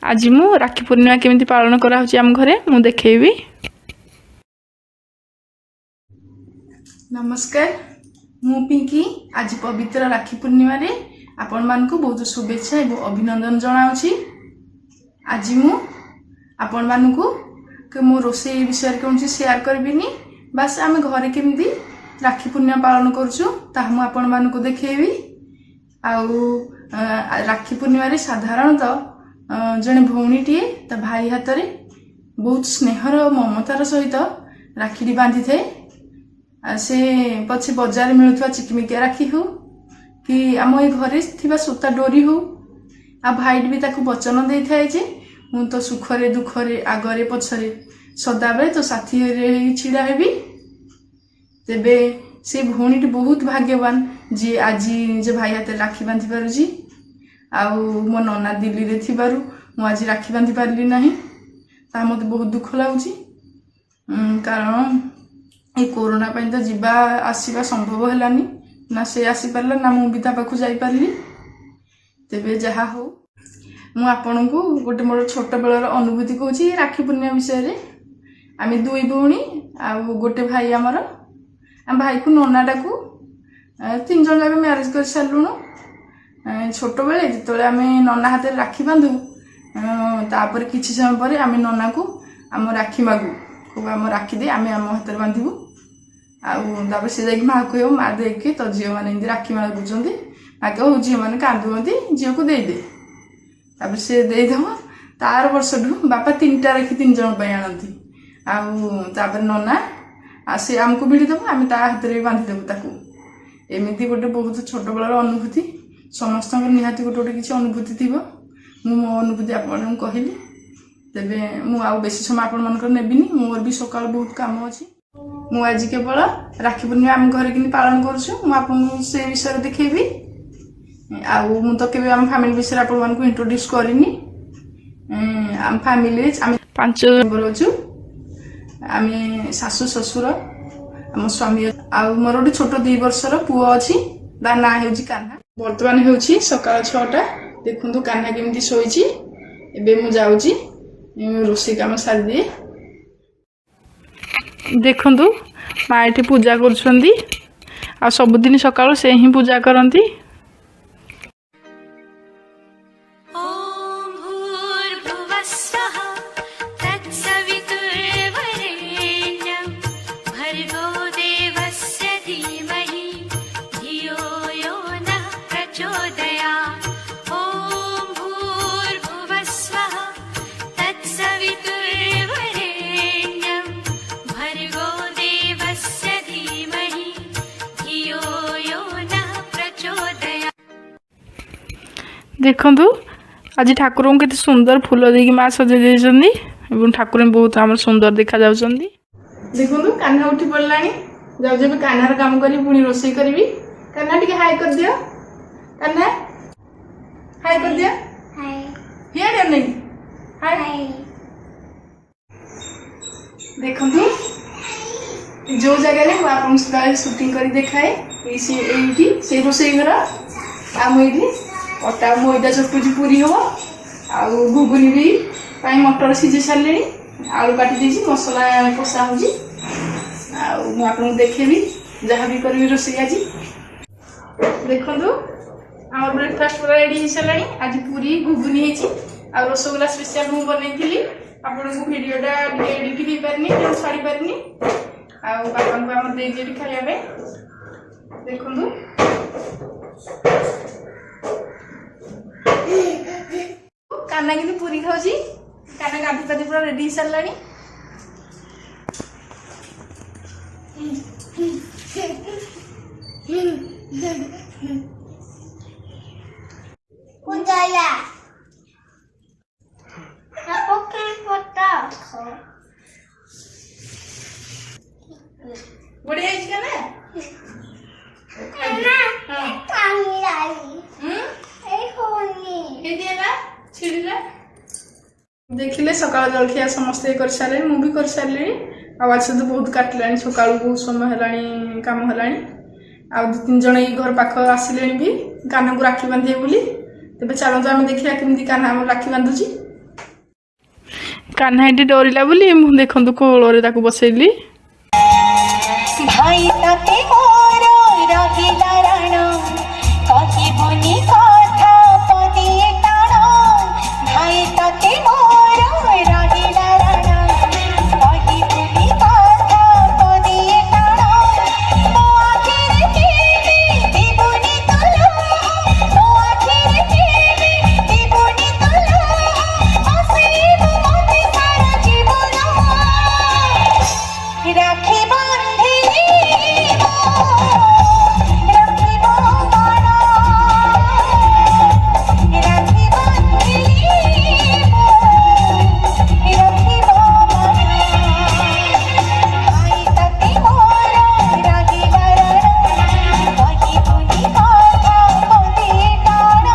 आज मु राखी पूर्णिमा केमिति पालन करा होची आम घरे मु देखेबी। नमस्कार, मु पिंकी। आज पवित्र राखी पूर्णिमा रे आपण मान को बहुत शुभेच्छा एवं अभिनंदन जनाउछि। आज मु आपण मान को मो रोषे विषय कौन शेयर करबिनी, बस आम घरे केमिति राखी पूर्णिमा पालन करछु ता मु आपण मान को देखेबी। राखी पूर्णिमा रे साधारणतः जने भौणीटीए ता भाई हाथ रे बहुत स्नेहर ममतार सहित राखी बांधि थे। से पछे बाजार मिलुवा चिकमिकिया राखी हो कि आम ए घरे थिबा सूता डोरी हो आ भाई भी ताकू वचन दे थाए जे मु तो सुखरे दुखरे आगरे पछरे सदा बेले तो साथी रे छिड़ा हेबी। तेबे से भौणीटी बहुत भाग्यवान जे आज जे भाई हाथ राखी बांधि पारुजी। आउ मो नना दिल्ली रे थिबारु मु आज राखी बांधि पारली नाही, ता मते बहुत दुख लागुची। कारण ए कोरोना पई तो जिबा आसीबा संभव हेलानी ना, से आसी पारला ना मु भी ता पाखु जाई पारली। तेबे जहा हो मु आपन को गोटे मोर छोट बेलर अनुभूति कहूची राखी पूर्णिमा विषय रे। आमे दुई भौणी आ गोटे भाई हमर, हम भाई को नना डाकू 3 जन जाके मैरिज कर सारलुनु। छोट बेले जिते आम नना हाथ राखी बांधु तापर किछि समय पर आम नना को आम राखी मागु खूब आम राखी दे आम हाथ बांधबू। आपर से जाकि माँ कह माँ देखे तो झील मैंने राखी मागुंट माँ कह झील मैंने कांदुंट झील को देदे। तापर से देदेव तार वर्ष बापा 3टा राखी 3 जन आनती। आपर नना से आमको भिड़ीदेव आम ता हाथ में बांधिदेव ताकू। एमती गोटे बहुत छोट बेलर अनुभूति, समस्त निहाती गोटे गोटे किसी अनुभूति थी। मु मो अनुभूति आपन कहली। तेबे मु आउ बेसी समय आपण मानकर नेबिनी, मोर भी सकाळ बहुत काम अछि। मु आज केवल राखी पूर्णिमा आम घरे किनि पालन करछु, मु आपन से विषय देखेबी। आउ मु तो केबे आम फैमिली विषय आपण मान को इंट्रोड्यूस करिनी। आम फैमिली आम 5 मेंबर अछु। आमे सासु ससुर आम स्वामी आउ मोर गोटे छोट 2 वर्षर पुओ अछि, ता ना हेउची कान्हा। वर्तमान हेउची सकाळ 6टा। देखंतु कान्हा केमिति सोईची। एबे मु जाउची रोषे काम सारी दिए। देखंतु माँ एठी पूजा करछंदी आ सबुदिन सकाळ से ही पूजा करंती। देखंतु आज ठाकुर को केते सुंदर फूल देकी माँ सजे देछंदी एवं ठाकुर बहुत आम सुंदर देखा जाउछंदी। देखंतु कान्हा उठी पड़लानी। जाउ जेबे कान्हार काम करी पुनी रोषे करबी। कान्हा टिके हाय कर दियो। कान्हा हाय कर दियो। हाय हिया दे नहीं हाय। देखंतु जो जगह रे आपन सदा शूटिंग करी देखाए एठी से रोषे घर आम एठी अटा मैदा चटुची पूरी हम आउ घुगुनी भी मटर सीझे सारे आलू काटी देसी मसला कषा हो आपको देखेबी जहाँ भी करी रोषे। आज देखु आम ब्रेकफास्ट पूरा रेडी हो सारे। आज पूरी घुगुनी आ रसगोला स्पेशल मुझे बनई आपन को भिडटा एडिट हो पारनी छाड़ी पारनी बापा को आम दे खाया। देखु कान्हा कि पूरी खाऊची। कान्हा गाधी पाधी पूरा रेडी हो सारा। बढ़िया देखिले सकाल जलखिया समस्ते कर सारे मु भी कर सारे। आज तो बहुत काटला सका बहुत समय है कम है। आ 2-3 जन घर पाख आसिले भी कान्हा को राखी बांधे बोली। तेज चलते आम देखा केमी कान्हा राखी बांधुची। कान्हा एटी डरिला बोली मु देखंतु कोଳରେ ताकू बसैली। भाई ताते मोर रहिला रण कहिबुनी कथा पदिए टाण भाई ताते मोर रहिला रण कहिबुनी कथा पदिए टाण तो आखिर केबे दिबुनी तुलो तो आखिर केबे दिबुनी तुलो हसीबु मते सारा जीवन राखी बांधिली राखी बांधना राखी बांधिली राखी बांधना भाई ताते मोर रहिला रण कहिबुनी कथा पदिए टाण।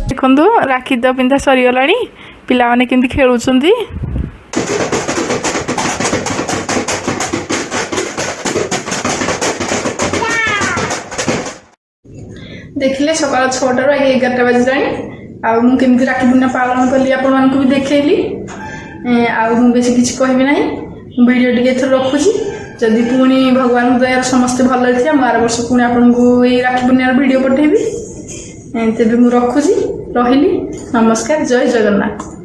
देखंतु राखी तो पिंधा सरीगलानी पिला माने केमती खेलुछंती। देखिले सकाल 6टा ରୁ 11टा बाजिलानी आ मु केमती राखी पूर्णिमा पालन कली आपण मानकु भी देखैली आ मु बेसी किछि कहबी नाही वीडियो टिके थर रखुची जदि पुणी भगवान दयार समस्त भल थिया मार वर्ष पुणी आपनको ए राखी पूर्णिमार वीडियो पठेबी तेबे मु रखुची रहिली नमस्कार जय जगन्नाथ।